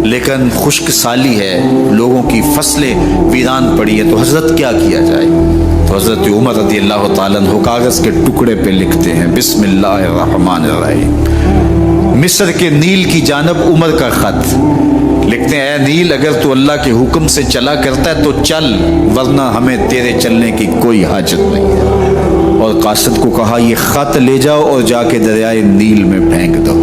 لیکن خشک سالی ہے، لوگوں کی فصلیں ویران پڑی ہے، تو حضرت کیا کیا جائے؟ تو حضرت عمر رضی اللہ تعالیٰ عنہ کاغذ کے ٹکڑے پہ لکھتے ہیں بسم اللہ الرحمن الرحیم. مصر کے نیل کی جانب عمر کا خط لکھتے ہیں، اے نیل اگر تو اللہ کے حکم سے چلا کرتا ہے تو چل، ورنہ ہمیں تیرے چلنے کی کوئی حاجت نہیں ہے. اور قاصد کو کہا یہ خط لے جاؤ اور جا کے دریائے نیل میں پھینک دو.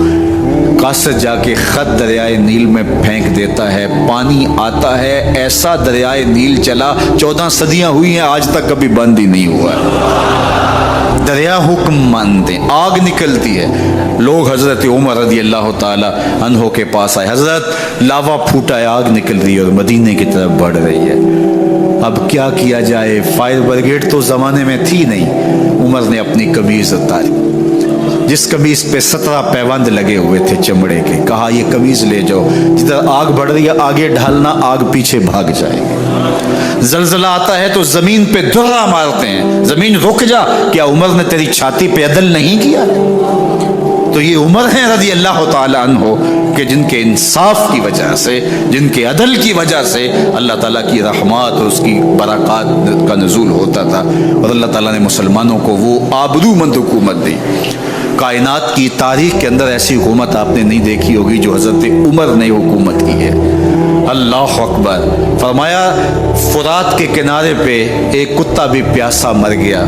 قاصد جا کے خط دریائے نیل میں پھینک دیتا ہے، پانی آتا ہے، ایسا دریائے نیل چلا 14 صدیاں ہوئی ہیں آج تک کبھی بند ہی نہیں ہوا ہے. دریا حکم مانتے، آگ نکلتی ہے. لوگ حضرت عمر رضی اللہ تعالی عنہ کے پاس آئے، حضرت لاوا پھوٹا ہے، آگ نکل رہی ہے اور مدینے کی طرف بڑھ رہی ہے، اب کیا کیا جائے؟ فائر بریگیڈ تو زمانے میں تھی نہیں. عمر نے اپنی قمیض اتاری، جس قمیض پہ 17 پیوند لگے ہوئے تھے چمڑے کے، کہا یہ قمیض لے جاؤ، جدھر آگ بڑھ رہی ہے آگے ڈھالنا، آگ پیچھے بھاگ جائے گی. زلزلہ آتا ہے تو زمین پہ دھرا مارتے ہیں، زمین رک جا، کیا عمر نے تیری چھاتی پہ عدل نہیں کیا؟ تو یہ عمر ہیں رضی اللہ تعالیٰ عنہ کہ جن کے انصاف کی وجہ سے، جن کے عدل کی وجہ سے اللہ تعالیٰ کی رحمات اور اس کی برکات کا نزول ہوتا تھا، اور اللہ تعالیٰ نے مسلمانوں کو وہ آبرو مند حکومت دی. کائنات کی تاریخ کے اندر ایسی حکومت آپ نے نہیں دیکھی ہوگی جو حضرت عمر نے حکومت کی ہے. اللہ اکبر. فرمایا فرات کے کنارے پہ ایک کتا بھی پیاسا مر گیا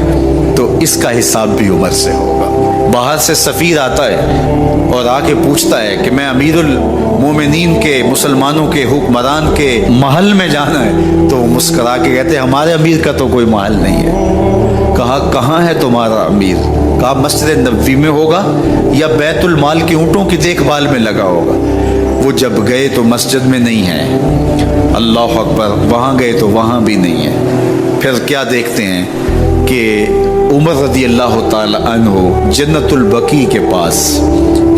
تو اس کا حساب بھی عمر سے ہوگا. باہر سے سفیر آتا ہے اور آ کے پوچھتا ہے کہ میں امیر المومنین کے، مسلمانوں کے حکمران کے محل میں جانا ہے، تو مسکرا کے کہتے ہیں ہمارے امیر کا تو کوئی محل نہیں ہے. کہا کہاں ہے تمہارا امیر؟ کہا مسجد نبوی میں ہوگا یا بیت المال کے اونٹوں کی دیکھ بھال میں لگا ہوگا. وہ جب گئے تو مسجد میں نہیں ہے. اللہ اکبر. وہاں گئے تو وہاں بھی نہیں ہے. پھر کیا دیکھتے ہیں کہ عمر رضی اللہ تعالی عنہ جنت البقیع کے پاس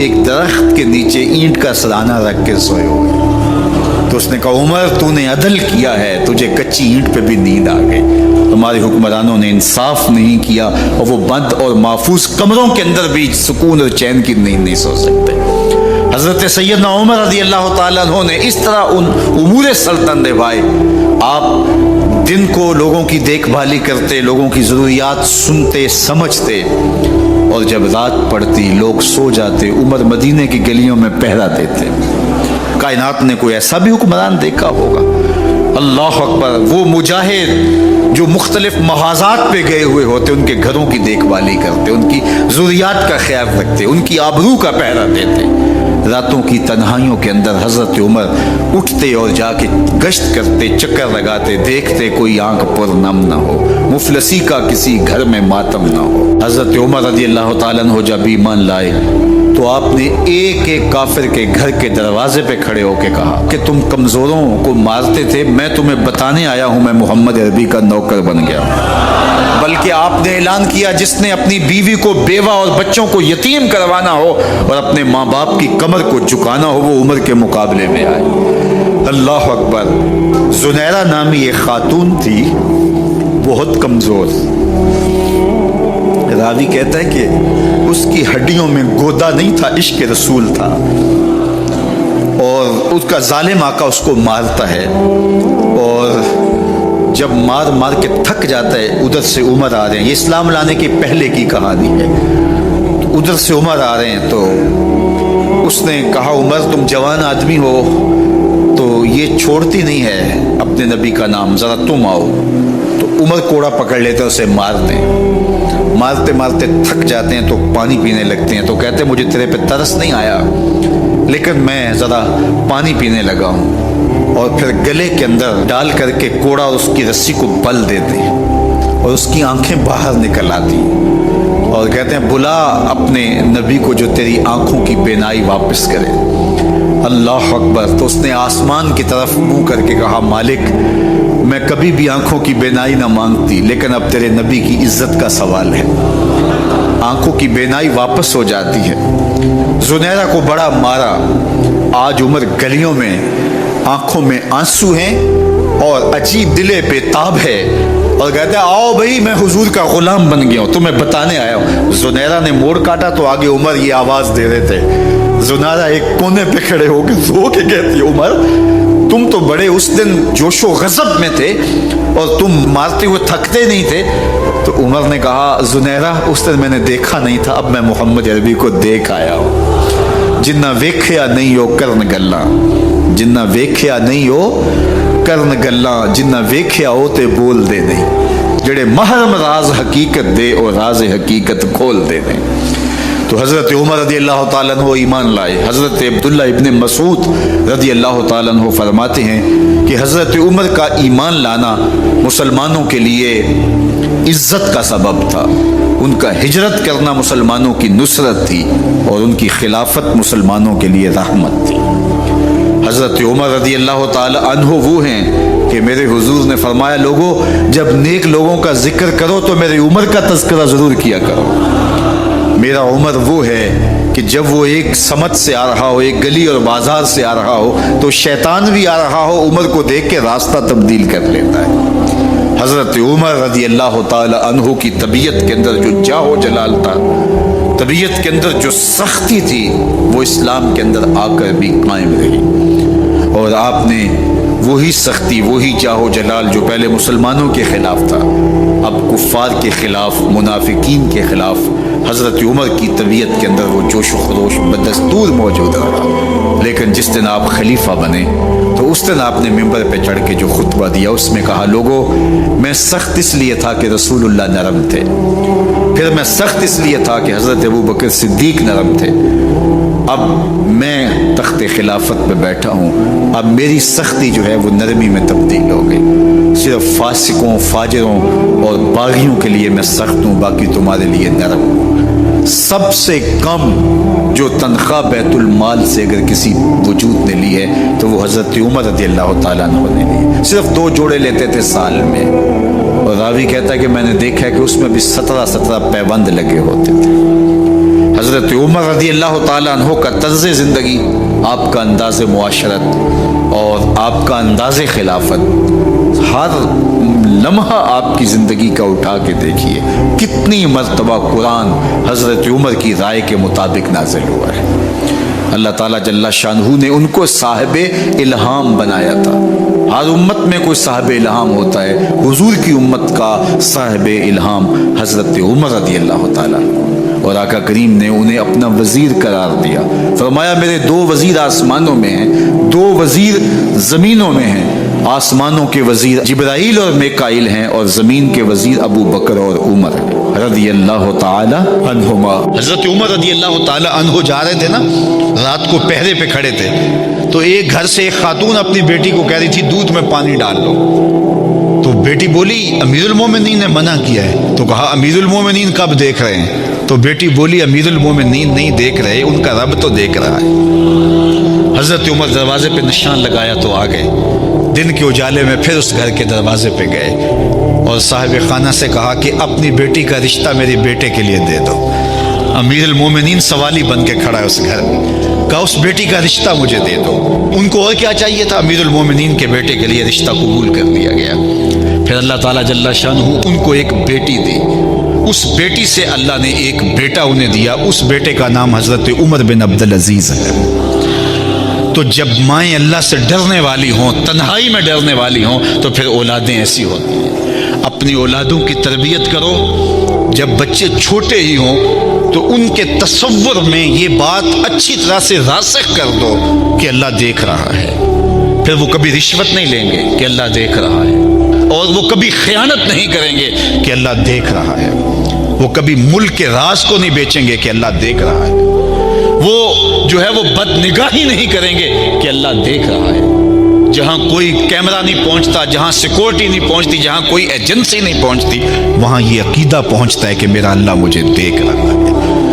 ایک درخت کے نیچے اینٹ کا سرانہ رکھ کے سوئے ہوئے. تو اس نے کہا عمر تو نے عدل کیا ہے، تجھے کچی اینٹ پہ بھی نیند آ گئی. ہمارے حکمرانوں نے انصاف نہیں کیا اور وہ بند اور محفوظ کمروں کے اندر بھی سکون اور چین کی نیند نہیں سو سکتے. حضرت سیدنا عمر رضی اللہ تعالیٰ عنہ نے اس طرح ان امور سلطنت نبھائے. آپ دن کو لوگوں کی دیکھ بھالی کرتے، لوگوں کی ضروریات سنتے سمجھتے، اور جب رات پڑتی لوگ سو جاتے، عمر مدینے کی گلیوں میں پہرا دیتے. کائنات نے کوئی ایسا بھی حکمران دیکھا ہوگا؟ اللہ اکبر. وہ مجاہد جو مختلف محاذات پہ گئے ہوئے ہوتے، ان کے گھروں کی دیکھ بھالی کرتے، ان کی ضروریات کا خیال رکھتے، ان کی آبرو کا پہرا دیتے. راتوں کی تنہائیوں کے اندر حضرت عمر اٹھتے اور جا کے گشت کرتے، چکر لگاتے، دیکھتے کوئی آنکھ پر نم نہ ہو، مفلسی کا کسی گھر میں ماتم نہ ہو. حضرت عمر رضی اللہ تعالیٰ عنہ جب ایمان لائے تو آپ نے ایک ایک کافر کے گھر کے دروازے پہ کھڑے ہو کے کہا کہ تم کمزوروں کو مارتے تھے، میں تمہیں بتانے آیا ہوں میں محمد عربی کا نوکر بن گیا. بلکہ آپ نے اعلان کیا جس نے اپنی بیوی کو بیوہ اور بچوں کو یتیم کروانا ہو اور اپنے ماں باپ کی کمر کو جھکانا ہو وہ عمر کے مقابلے میں آئے. اللہ اکبر. زنیرہ نامی ایک خاتون تھی، بہت کمزور، راوی کہتا ہے کہ اس کی ہڈیوں میں گودا نہیں تھا، عشق رسول تھا، اور اس کا ظالم آقا اس کو مارتا ہے، اور جب مار مار کے تھک جاتا ہے، ادھر سے عمر آ رہے ہیں، یہ اسلام لانے کے پہلے کی کہانی ہے، ادھر سے عمر آ رہے ہیں، تو اس نے کہا عمر تم جوان آدمی ہو تو یہ چھوڑتی نہیں ہے اپنے نبی کا نام، ذرا تم آؤ. تو عمر کوڑا پکڑ لیتے اسے مارتے ہیں، مارتے مارتے تھک جاتے ہیں تو پانی پینے لگتے ہیں، تو کہتے ہیں مجھے تیرے پہ ترس نہیں آیا لیکن میں ذرا پانی پینے لگا ہوں، اور پھر گلے کے اندر ڈال کر کے کوڑا اور اس کی رسی کو بل دیتے ہیں اور اس کی آنکھیں باہر نکل آتی ہیں، اور کہتے ہیں بلا اپنے نبی کو جو تیری آنکھوں کی بینائی واپس کرے. اللہ اکبر. تو اس نے آسمان کی طرف منہ کر کے کہا مالک میں کبھی بھی آنکھوں کی بینائی نہ مانگتی، لیکن اب تیرے نبی کی عزت کا سوال ہے. آنکھوں کی بینائی واپس ہو جاتی ہے. زنیرہ کو بڑا مارا. آج عمر گلیوں میں آنکھوں میں آنسو ہیں اور عجیب دلے بے تاب ہے، اور کہتے ہیں آؤ بھائی میں حضور کا غلام بن گیا ہوں، تمہیں بتانے آیا ہوں. زنیرہ نے موڑ کاٹا تو آگے عمر یہ آواز دے رہے تھے. زنیرہ ایک کونے پہ کھڑے ہو کے رو کے کہتی عمر تم تو بڑے اس دن جوش و غضب میں تھے اور تم مارتے ہوئے تھکتے نہیں تھے. تو عمر نے کہا زنیرہ اس دن میں نے دیکھا نہیں تھا، اب میں محمد عربی کو دیکھ آیا ہوں. جنہ ویکھیا نہیں ہو کرن گلاں، جنہ ویکھیا نہیں ہو کرن گلاں، جنہ ویکھیا ہو تے بول دے نہیں، جڑے محرم راز حقیقت دے اور راز حقیقت کھول دے نہیں. تو حضرت عمر رضی اللہ تعالیٰ عنہ ایمان لائے. حضرت عبداللہ ابن مسعود رضی اللہ تعالیٰ عنہ فرماتے ہیں کہ حضرت عمر کا ایمان لانا مسلمانوں کے لیے عزت کا سبب تھا. ان کا ہجرت کرنا مسلمانوں کی نصرت تھی اور ان کی خلافت مسلمانوں کے لیے رحمت تھی. حضرت عمر رضی اللہ تعالیٰ عنہ وہ ہیں کہ میرے حضور نے فرمایا لوگوں جب نیک لوگوں کا ذکر کرو تو میرے عمر کا تذکرہ ضرور کیا کرو. میرا عمر وہ ہے کہ جب وہ ایک سمت سے آ رہا ہو، ایک گلی اور بازار سے آ رہا ہو تو شیطان بھی آ رہا ہو، عمر کو دیکھ کے راستہ تبدیل کر لیتا ہے. حضرت عمر رضی اللہ تعالی عنہ کی طبیعت کے اندر جو جاہ و جلال تھا، طبیعت کے اندر جو سختی تھی، وہ اسلام کے اندر آ کر بھی قائم رہی. اور آپ نے وہی سختی، وہی جاہ و جلال جو پہلے مسلمانوں کے خلاف تھا، اب کفار کے خلاف، منافقین کے خلاف حضرت عمر کی طبیعت کے اندر وہ جوش و خروش بدستور موجود رہا. لیکن جس دن آپ خلیفہ بنے تو اس دن آپ نے ممبر پہ چڑھ کے جو خطبہ دیا اس میں کہا لوگوں میں سخت اس لیے تھا کہ رسول اللہ نرم تھے، پھر میں سخت اس لیے تھا کہ حضرت ابوبکر صدیق نرم تھے، اب میں تخت خلافت پہ بیٹھا ہوں، اب میری سختی جو ہے وہ نرمی میں تبدیل ہو گئی. صرف فاسقوں، فاجروں اور باغیوں کے لیے میں سخت ہوں، باقی تمہارے لیے نرم ہوں. سب سے کم جو تنخواہ بیت المال سے اگر کسی وجود نے لی ہے تو وہ حضرت عمر رضی اللہ تعالیٰ عنہ نے لی. صرف 2 جوڑے لیتے تھے سال میں، اور راوی کہتا ہے کہ میں نے دیکھا ہے کہ اس میں بھی 17 پیوند لگے ہوتے تھے. حضرت عمر رضی اللہ تعالیٰ عنہ کا طرز زندگی، آپ کا انداز معاشرت اور آپ کا انداز خلافت، ہر لمحہ آپ کی زندگی کا اٹھا کے دیکھیے کتنی مرتبہ قرآن حضرت عمر کی رائے کے مطابق نازل ہوا ہے. اللہ تعالیٰ جل شانہ نے ان کو صاحب الہام بنایا تھا. ہر امت میں کوئی صاحب الہام ہوتا ہے، حضور کی امت کا صاحب الہام حضرت عمر رضی اللہ تعالیٰ، اور آقا کریم نے انہیں اپنا وزیر قرار دیا. فرمایا میرے 2 وزیر آسمانوں میں ہیں، 2 وزیر زمینوں میں ہیں. آسمانوں کے وزیر جبرائیل اور میکائیل ہیں، اور زمین کے وزیر ابو بکر اور عمر رضی اللہ تعالی عنہما. حضرت عمر رضی اللہ تعالی عنہ جا رہے تھے نا، رات کو پہرے پہ کھڑے تھے، تو ایک گھر سے ایک خاتون اپنی بیٹی کو کہہ رہی تھی دودھ میں پانی ڈال لو. تو بیٹی بولی امیر المومنین نے منع کیا ہے. تو کہا امیر المومنین کب دیکھ رہے ہیں؟ تو بیٹی بولی امیر المومنین نہیں دیکھ رہے، ان کا رب تو دیکھ رہا ہے. حضرت عمر دروازے پہ نشان لگایا تو آ گئے. دن کے اجالے میں پھر اس گھر کے دروازے پہ گئے اور صاحب خانہ سے کہا کہ اپنی بیٹی کا رشتہ میرے بیٹے کے لیے دے دو. امیر المومنین سوالی بن کے کھڑا ہے اس گھر میں، کہا اس بیٹی کا رشتہ مجھے دے دو. ان کو اور کیا چاہیے تھا؟ امیر المومنین کے بیٹے کے لیے رشتہ قبول کر دیا گیا. پھر اللہ تعالیٰ جل شانہ ان کو ایک بیٹی دی. اس بیٹی سے اللہ نے ایک بیٹا انہیں دیا، اس بیٹے کا نام حضرت عمر بن عبدالعزیز ہے۔ تو جب مائیں اللہ سے ڈرنے والی ہوں، تنہائی میں ڈرنے والی ہوں، تو پھر اولادیں ایسی ہوتی ہیں۔ اپنی اولادوں کی تربیت کرو، جب بچے چھوٹے ہی ہوں تو ان کے تصور میں یہ بات اچھی طرح سے راسخ کر دو کہ اللہ دیکھ رہا ہے۔ پھر وہ کبھی رشوت نہیں لیں گے کہ اللہ دیکھ رہا ہے، اور وہ کبھی خیانت نہیں کریں گے کہ اللہ دیکھ رہا ہے، وہ کبھی ملک کے راز کو نہیں بیچیں گے کہ اللہ دیکھ رہا ہے، وہ جو ہے وہ بد نگاہی نہیں کریں گے کہ اللہ دیکھ رہا ہے۔ جہاں کوئی کیمرہ نہیں پہنچتا، جہاں سیکورٹی نہیں پہنچتی، جہاں کوئی ایجنسی نہیں پہنچتی، وہاں یہ عقیدہ پہنچتا ہے کہ میرا اللہ مجھے دیکھ رہا ہے۔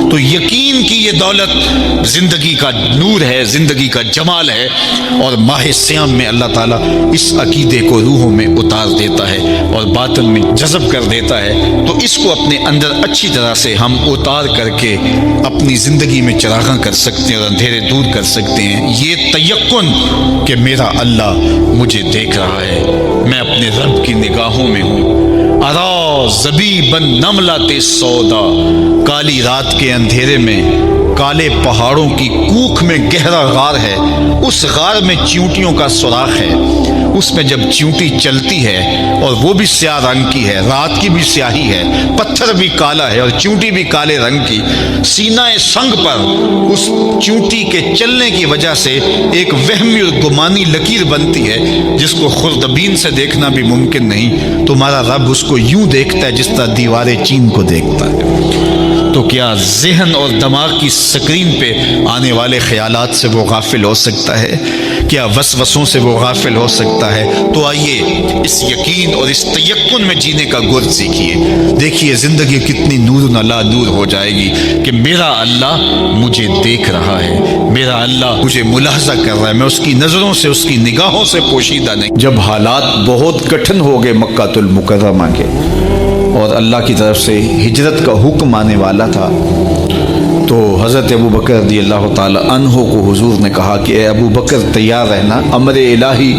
تو یقین کی یہ دولت زندگی کا نور ہے، زندگی کا جمال ہے، اور ماہ سیام میں اللہ تعالیٰ اس عقیدے کو روحوں میں اتار دیتا ہے اور باطن میں جذب کر دیتا ہے۔ تو اس کو اپنے اندر اچھی طرح سے ہم اتار کر کے اپنی زندگی میں چراغاں کر سکتے ہیں اور اندھیرے دور کر سکتے ہیں۔ یہ تیقن کہ میرا اللہ مجھے دیکھ رہا ہے، میں اپنے رب کی نگاہوں میں ہوں۔ ارا زبیباً نملۃ سودا، کالی رات کے اندھیرے میں کالے پہاڑوں کی کوکھ میں گہرا غار ہے، اس غار میں چیونٹیوں کا سوراخ ہے، اس میں جب چیونٹی چلتی ہے اور وہ بھی سیاہ رنگ کی ہے، رات کی بھی سیاہی ہے، پتھر بھی کالا ہے اور چیونٹی بھی کالے رنگ کی، سینہ سنگ پر اس چیونٹی کے چلنے کی وجہ سے ایک وہمی اور گمانی لکیر بنتی ہے جس کو خوردبین سے دیکھنا بھی ممکن نہیں۔ تمہارا رب اس کو یوں دیکھتا ہے جس طرح دیوار چین کو دیکھتا ہے۔ تو کیا ذہن اور دماغ کی سکرین پہ آنے والے خیالات سے وہ غافل ہو سکتا ہے؟ کیا وسوسوں سے وہ غافل ہو سکتا ہے؟ تو آئیے اس یقین اور اس تیقن میں جینے کا گر سیکھیے۔ دیکھیے زندگی کتنی نور نلا نور ہو جائے گی کہ میرا اللہ مجھے دیکھ رہا ہے، میرا اللہ مجھے ملاحظہ کر رہا ہے، میں اس کی نظروں سے، اس کی نگاہوں سے پوشیدہ نہیں۔ جب حالات بہت کٹھن ہو گئے مکہ المکرمہ کے اور اللہ کی طرف سے ہجرت کا حکم آنے والا تھا، تو حضرت ابو بکر رضی اللہ تعالی عنہ کو حضور نے کہا کہ اے ابو بکر تیار رہنا، امر الہی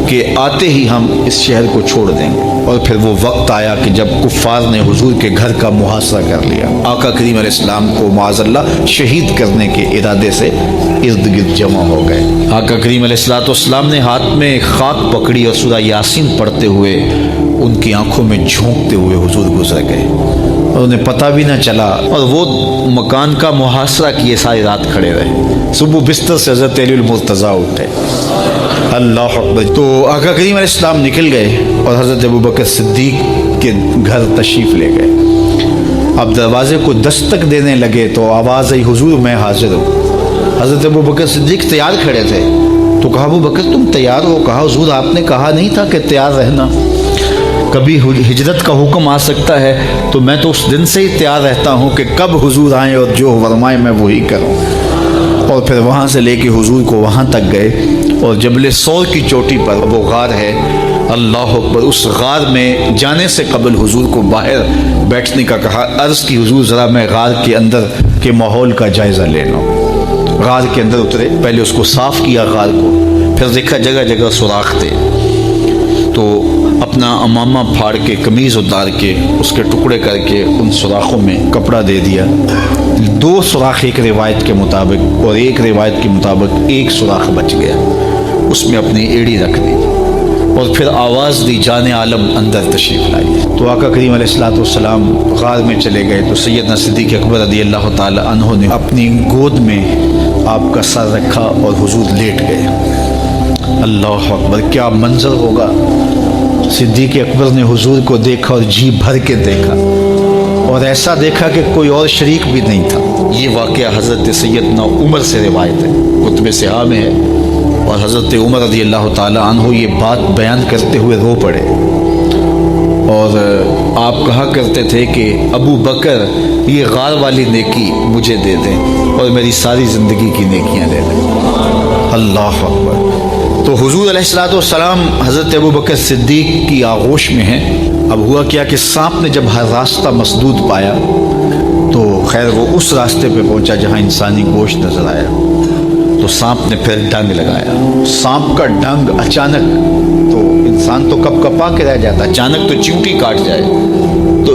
کے آتے ہی ہم اس شہر کو چھوڑ دیں گے۔ اور پھر وہ وقت آیا کہ جب کفار نے حضور کے گھر کا محاصرہ کر لیا، آقا کریم علیہ السلام کو معاذ اللہ شہید کرنے کے ارادے سے ارد گرد جمع ہو گئے۔ آقا کریم علیہ السلام نے ہاتھ میں خاک پکڑی اور سورہ یاسین پڑھتے ہوئے ان کی آنکھوں میں جھونکتے ہوئے حضور گزر گئے اور انہیں پتہ بھی نہ چلا، اور وہ مکان کا محاصرہ کیے ساری رات کھڑے رہے۔ صبح بستر سے حضرت علی المرتضیٰ اٹھے، اللہ اکبر۔ تو آقا کریم علیہ السلام نکل گئے اور حضرت ابوبکر صدیق کے گھر تشریف لے گئے۔ اب دروازے کو دستک دینے لگے تو آواز آئی، حضور میں حاضر ہوں۔ حضرت ابوبکر صدیق تیار کھڑے تھے، تو کہا ابو بکر تم تیار ہو؟ کہا حضور آپ نے کہا نہیں تھا کہ تیار رہنا، کبھی ہجرت کا حکم آ سکتا ہے تو میں تو اس دن سے ہی تیار رہتا ہوں کہ کب حضور آئیں اور جو فرمائے میں وہی کروں۔ اور پھر وہاں سے لے کے حضور کو وہاں تک گئے، اور جبل سور کی چوٹی پر وہ غار ہے، اللہ اکبر، اس غار میں جانے سے قبل حضور کو باہر بیٹھنے کا کہا۔ عرض کی حضور ذرا میں غار کے اندر کے ماحول کا جائزہ لے لوں۔ غار کے اندر اترے، پہلے اس کو صاف کیا غار کو، پھر دیکھا جگہ جگہ سوراخ تھے، تو اپنا امامہ پھاڑ کے قمیض اتار کے اس کے ٹکڑے کر کے ان سوراخوں میں کپڑا دے دیا۔ 2 سوراخ ایک روایت کے مطابق، اور ایک روایت کے مطابق 1 سوراخ بچ گیا، اس میں اپنی ایڑی رکھ دی، اور پھر آواز دی جان عالم اندر تشریف لائی۔ تو آقا کریم علیہ السلام غار میں چلے گئے، تو سیدنا صدیق اکبر رضی اللہ تعالی عنہ نے اپنی گود میں آپ کا سر رکھا اور حضور لیٹ گئے۔ اللہ اکبر، کیا منظر ہوگا! صدیق اکبر نے حضور کو دیکھا اور جی بھر کے دیکھا، اور ایسا دیکھا کہ کوئی اور شریک بھی نہیں تھا۔ یہ واقعہ حضرت سیدنا عمر سے روایت ہے، کتب سیاح میں ہے، اور حضرت عمر رضی اللہ تعالی عنہ یہ بات بیان کرتے ہوئے رو پڑے، اور آپ کہا کرتے تھے کہ ابو بکر یہ غار والی نیکی مجھے دے دیں اور میری ساری زندگی کی نیکیاں دے دیں۔ اللہ اکبر۔ تو حضور علیہ السلام حضرت ابوبکر صدیق کی آغوش میں ہیں۔ اب ہوا کیا کہ سانپ نے جب ہر راستہ مسدود پایا تو خیر وہ اس راستے پہ پہنچا جہاں انسانی گوشت نظر آیا، تو سانپ نے پھر ڈنگ لگایا۔ سانپ کا ڈنگ اچانک، تو انسان تو کپ کپا کے رہ جاتا، اچانک تو چیونٹی کاٹ جائے، تو